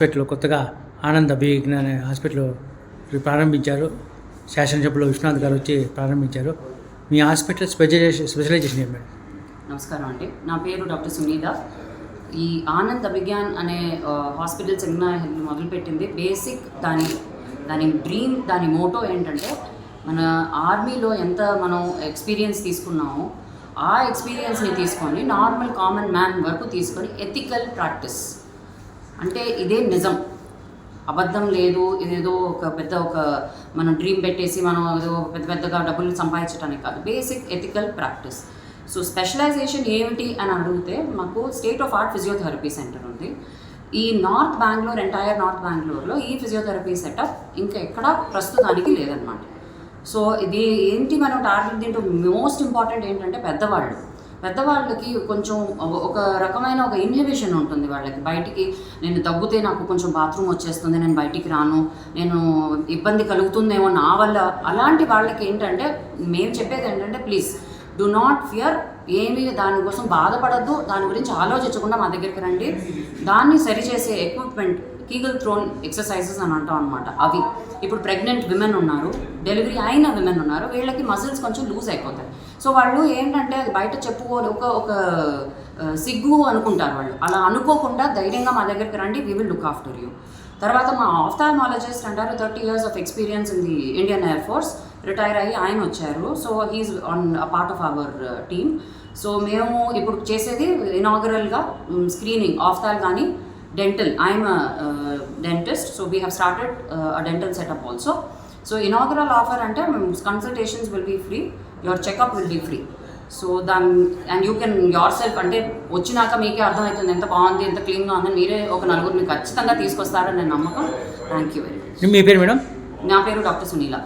Hospital కొత్తగా ఆనంద్ అభిజ్ఞాన అనే హాస్పిటల్ ప్రారంభించారు. శాసనసభ్యులు విశ్వనాథ్ గారు వచ్చి ప్రారంభించారు. మీ హాస్పిటల్ స్పెషలైజేషన్ ఏంటి మేడం? నమస్కారం అండి, నా పేరు డాక్టర్ సునీత. ఈ ఆనంద్ అభిజ్ఞాన్ అనే హాస్పిటల్ చెందిన మొదలుపెట్టింది బేసిక్ దాని డ్రీమ్, దాని మోటో ఏంటంటే మన ఆర్మీలో ఎంత మనం ఎక్స్పీరియన్స్ తీసుకున్నామో ఆ ఎక్స్పీరియన్స్ని తీసుకొని నార్మల్ కామన్ మ్యాన్ వరకు తీసుకొని ఎథికల్ ప్రాక్టీస్ అంటే ఇదే నిజం, అబద్ధం లేదు. ఇదేదో ఒక మనం డ్రీమ్ పెట్టేసి మనం ఏదో పెద్దగా డబ్బులు సంపాదించడానికి కాదు, basic ethical practice. So specialization ఏమిటి అని అడిగితే మాకు state of art physiotherapy centre ఉంది. ఈ ఎంటైర్ నార్త్ బెంగళూరులో ఈ ఫిజియోథెరపీ సెటప్ ఇంకా ఎక్కడ ప్రస్తుతానికి లేదనమాట. సో ఇది ఏంటి మనం టార్గెట్ దీంట్లో మోస్ట్ ఇంపార్టెంట్ ఏంటంటే పెద్దవాళ్ళకి కొంచెం ఒక రకమైన ఒక ఇన్హిబిషన్ ఉంటుంది. వాళ్ళకి బయటికి నేను తగ్గితే నాకు కొంచెం బాత్రూమ్ వచ్చేస్తుంది, నేను బయటికి రాను, నేను ఇబ్బంది కలుగుతుందేమో నా వల్ల. అలాంటి వాళ్ళకి ఏంటంటే మేము చెప్పేది ఏంటంటే ప్లీజ్ డూ నాట్ ఫియర్, ఏమి దానికోసం బాధపడద్దు, దాని గురించి ఆలోచించకుండా మా దగ్గరికి రండి. దాన్ని సరిచేసే ఎక్విప్మెంట్ కీగల్ థ్రోన్ ఎక్సర్సైజెస్ అని అంటాం అనమాట. అవి ఇప్పుడు ప్రెగ్నెంట్ విమెన్ ఉన్నారు, డెలివరీ అయిన విమెన్ ఉన్నారు, వీళ్ళకి మజిల్స్ కొంచెం లూజ్ అయిపోతాయి. సో వాళ్ళు ఏంటంటే అది బయట చెప్పుకోవాలి, ఒక సిగ్గు అనుకుంటారు వాళ్ళు. అలా అనుకోకుండా ధైర్యంగా మా దగ్గరికి రండి, we will look after you. తర్వాత మా ఆఫ్థాల్మాలజిస్ట్ అంటారు, 30 years of experience in the Indian Air Force, retire అయ్యి ఆయన వచ్చారు. So he's on a part of our team. So మేము ఇప్పుడు చేసేది ఇనాగరల్గా స్క్రీనింగ్ ఆఫ్థాల్ కానీ dental. I'm dentist, so we have started a dental setup also. So inaugural offer అంటే consultations will be free, your checkup will be free. So and you can your self, అంటే వచ్చినాక మీకే అర్థమవుతుంది ఎంత బాగుంది, ఎంత క్లీన్గా ఉందని. మీరే ఒక నలుగురిని ఖచ్చితంగా తీసుకొస్తారని నేను నమ్మకం. Thank you very much. మీ పేరు మేడం? నా పేరు డాక్టర్ సునీల.